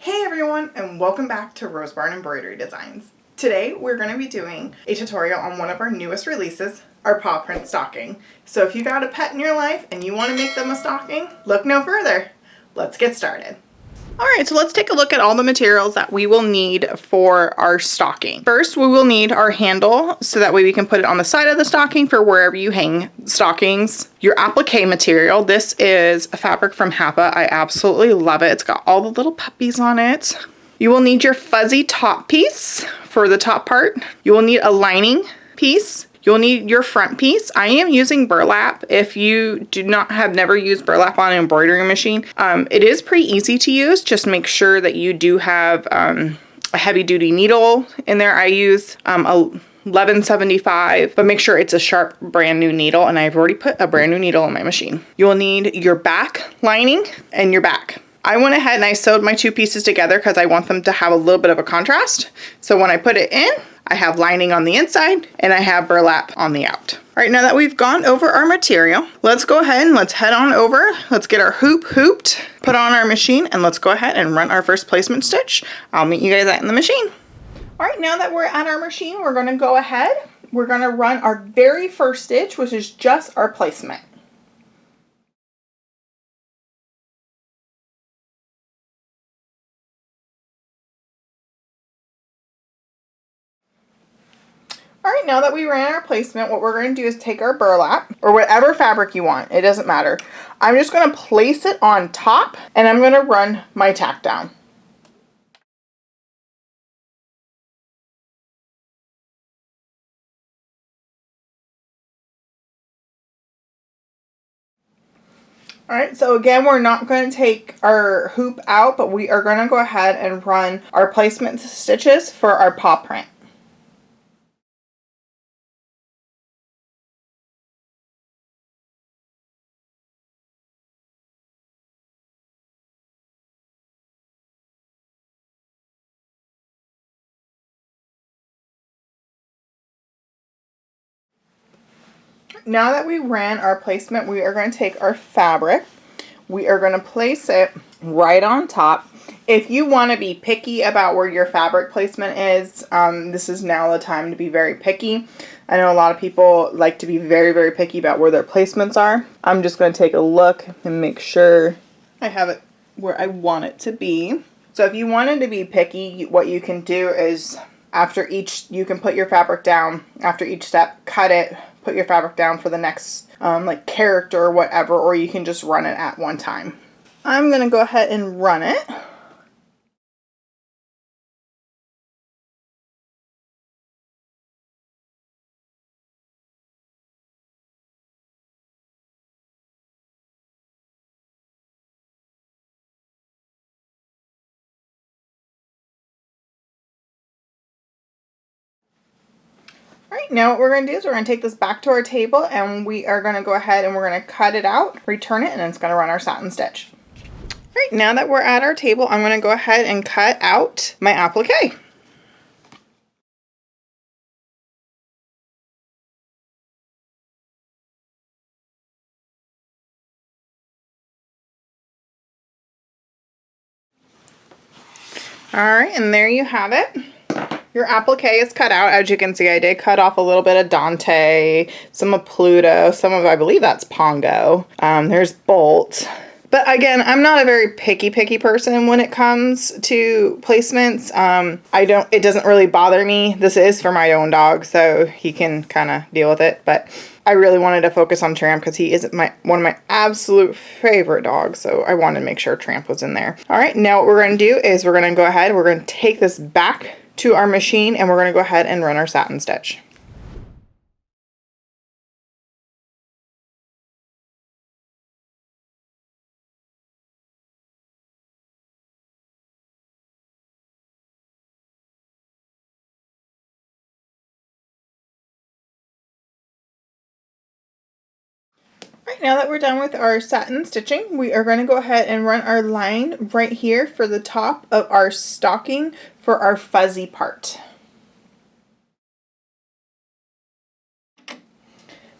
Hey everyone, and welcome back to Rose Barn Embroidery Designs. Today we're going to be doing a tutorial on one of our newest releases, our Paw Print Stocking. So if you got a pet in your life and you want to make them a stocking, look no further. Let's get started. Alright, so let's take a look at all the materials that we will need for our stocking. First, we will need our handle, so that way we can put it on the side of the stocking for wherever you hang stockings. Your applique material, this is a fabric from Hapa. I absolutely love it. It's got all the little puppies on it. You will need your fuzzy top piece for the top part. You will need a lining piece. You'll need your front piece. I am using burlap. If you have never used burlap on an embroidery machine, it is pretty easy to use. Just make sure that you do have a heavy duty needle in there. I use a 1175, but make sure it's a sharp brand new needle, and I've already put a brand new needle in my machine. You will need your back lining and your back. I went ahead and I sewed my two pieces together because I want them to have a little bit of a contrast. So when I put it in, I have lining on the inside and I have burlap on the out. All right, now that we've gone over our material, let's go ahead and let's head on over. Let's get our hoop hooped, put on our machine, and let's go ahead and run our first placement stitch. I'll meet you guys out in the machine. All right, now that we're at our machine, we're gonna go ahead. We're gonna run our very first stitch, which is just our placement. All right, now that we ran our placement, what we're going to do is take our burlap, or whatever fabric you want, it doesn't matter. I'm just going to place it on top, and I'm going to run my tack down. All right, so again, we're not going to take our hoop out, but we are going to go ahead and run our placement stitches for our paw print. Now that we ran our placement, we are going to take our fabric. We are going to place it right on top. If you want to be picky about where your fabric placement is, this is now the time to be very picky. I know a lot of people like to be very, very picky about where their placements are. I'm just going to take a look and make sure I have it where I want it to be. So if you wanted to be picky, what you can do is after each, you can put your fabric down. After each step, cut it, put your fabric down for the next like character or whatever, or you can just run it at one time. I'm going to go ahead and run it. Alright, now what we're going to do is we're going to take this back to our table, and we are going to go ahead and we're going to cut it out, return it, and it's going to run our satin stitch. Alright, now that we're at our table, I'm going to go ahead and cut out my applique. Alright, and there you have it. Your applique is cut out. As you can see, I did cut off a little bit of Dante, some of Pluto, some of, I believe that's Pongo. There's Bolt. But again, I'm not a very picky person when it comes to placements. It doesn't really bother me. This is for my own dog, so he can kind of deal with it. But I really wanted to focus on Tramp because he is one of my absolute favorite dogs. So I wanted to make sure Tramp was in there. All right, now what we're going to do is we're going to go ahead. We're going to take this back to our machine, and we're going to go ahead and run our satin stitch. Right, now that we're done with our satin stitching, we are going to go ahead and run our line right here for the top of our stocking for our fuzzy part.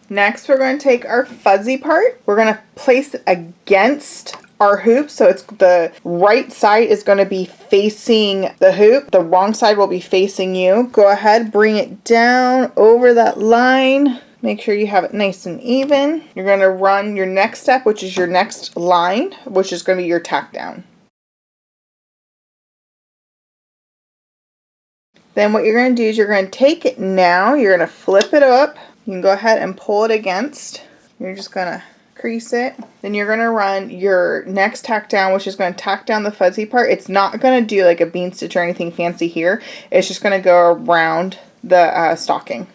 Next, we're going to take our fuzzy part. We're going to place it against our hoop, so it's the right side is going to be facing the hoop. The wrong side will be facing you. Go ahead, bring it down over that line. Make sure you have it nice and even. You're going to run your next step, which is your next line, which is going to be your tack down. Then what you're going to do is you're going to take it now, you're going to flip it up. You can go ahead and pull it against. You're just going to crease it. Then you're going to run your next tack down, which is going to tack down the fuzzy part. It's not going to do like a bean stitch or anything fancy here. It's just going to go around the stocking.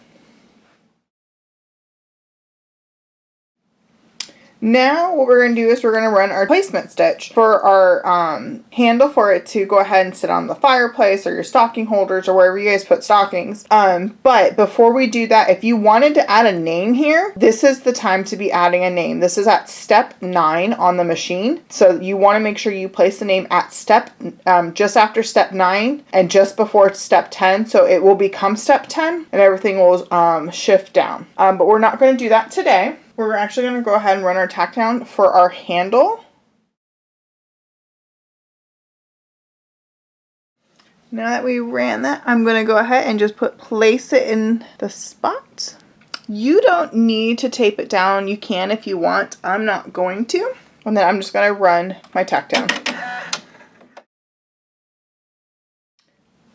Now what we're going to do is we're going to run our placement stitch for our handle for it to go ahead and sit on the fireplace or your stocking holders or wherever you guys put stockings. But before we do that, if you wanted to add a name here, this is the time to be adding a name. This is at step 9 on the machine. So you want to make sure you place the name at just after step 9 and just before step 10. So it will become step 10 and everything will shift down. But we're not going to do that today. We're actually going to go ahead and run our tack down for our handle. Now that we ran that, I'm going to go ahead and just place it in the spot. You don't need to tape it down. You can if you want. I'm not going to. And then I'm just going to run my tack down.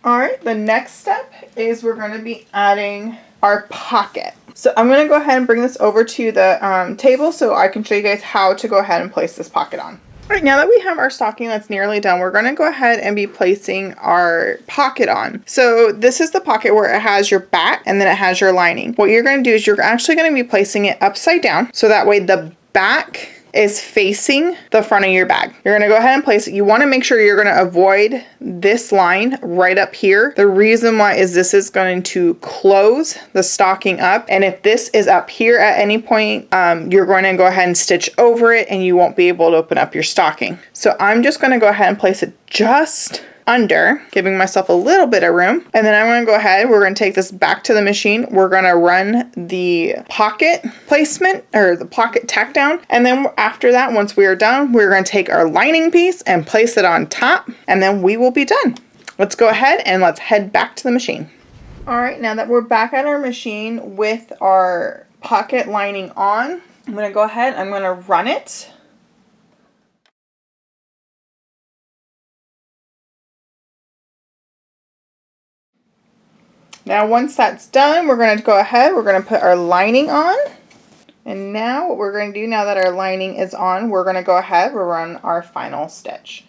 Alright, the next step is we're going to be adding our pocket. So I'm going to go ahead and bring this over to the table so I can show you guys how to go ahead and place this pocket on. All right, now that we have our stocking that's nearly done, we're going to go ahead and be placing our pocket on. So this is the pocket where it has your back and then it has your lining. What you're going to do is you're actually going to be placing it upside down so that way the back is facing the front of your bag. You're going to go ahead and place it. You want to make sure you're going to avoid this line right up here. The reason why is this is going to close the stocking up, and if this is up here at any point, you're going to go ahead and stitch over it and you won't be able to open up your stocking. So I'm just going to go ahead and place it just under, giving myself a little bit of room. And then I'm going to go ahead, we're going to take this back to the machine. We're going to run the pocket placement or the pocket tack down. And then after that, once we are done, we're going to take our lining piece and place it on top, and then we will be done. Let's go ahead and let's head back to the machine. All right, now that we're back at our machine with our pocket lining on, I'm going to go ahead, I'm going to run it. Now once that's done, we're going to go ahead, we're going to put our lining on. And now what we're going to do now that our lining is on, we're going to go ahead, we'll run our final stitch.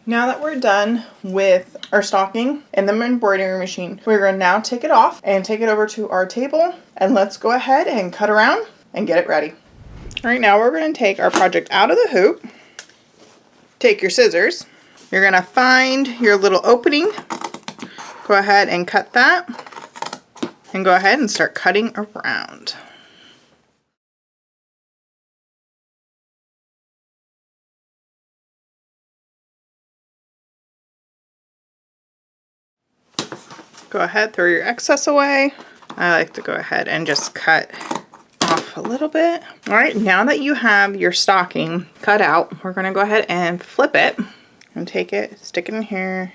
Now that we're done with our stocking in the embroidery machine, we're going to now take it off and take it over to our table, and let's go ahead and cut around and get it ready. All right, now we're going to take our project out of the hoop, take your scissors, you're going to find your little opening, go ahead and cut that, and go ahead and start cutting around. Go ahead, throw your excess away. I like to go ahead and just cut off a little bit. All right, now that you have your stocking cut out, we're gonna go ahead and flip it and take it, stick it in here.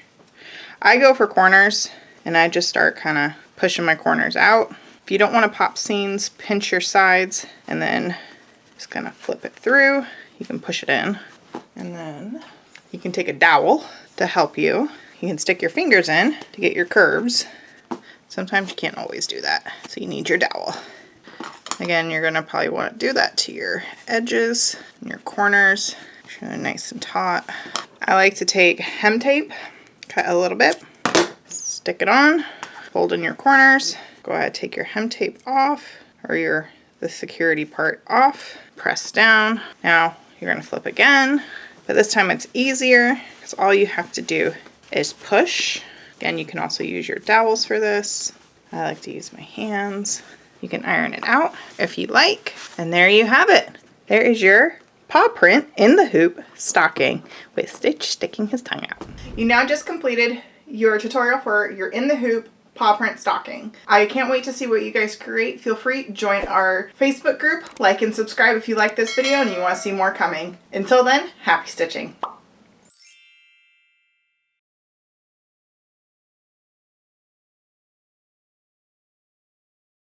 I go for corners and I just start kind of pushing my corners out. If you don't want to pop seams, pinch your sides and then just kind of flip it through. You can push it in, and then you can take a dowel to help you. You can stick your fingers in to get your curves. Sometimes you can't always do that, so you need your dowel. Again, you're gonna probably want to do that to your edges and your corners. Make sure they're nice and taut. I like to take hem tape, cut a little bit, stick it on, fold in your corners. Go ahead, take your hem tape off, or the security part off. Press down. Now you're gonna flip again, but this time it's easier because all you have to do is push. Again, you can also use your dowels for this. I like to use my hands. You can iron it out if you like. And there you have it. There is your paw print in the hoop stocking with Stitch sticking his tongue out. You now just completed your tutorial for your in the hoop paw print stocking. I can't wait to see what you guys create. Feel free to join our Facebook group, like and subscribe if you like this video and you want to see more coming. Until then, happy stitching.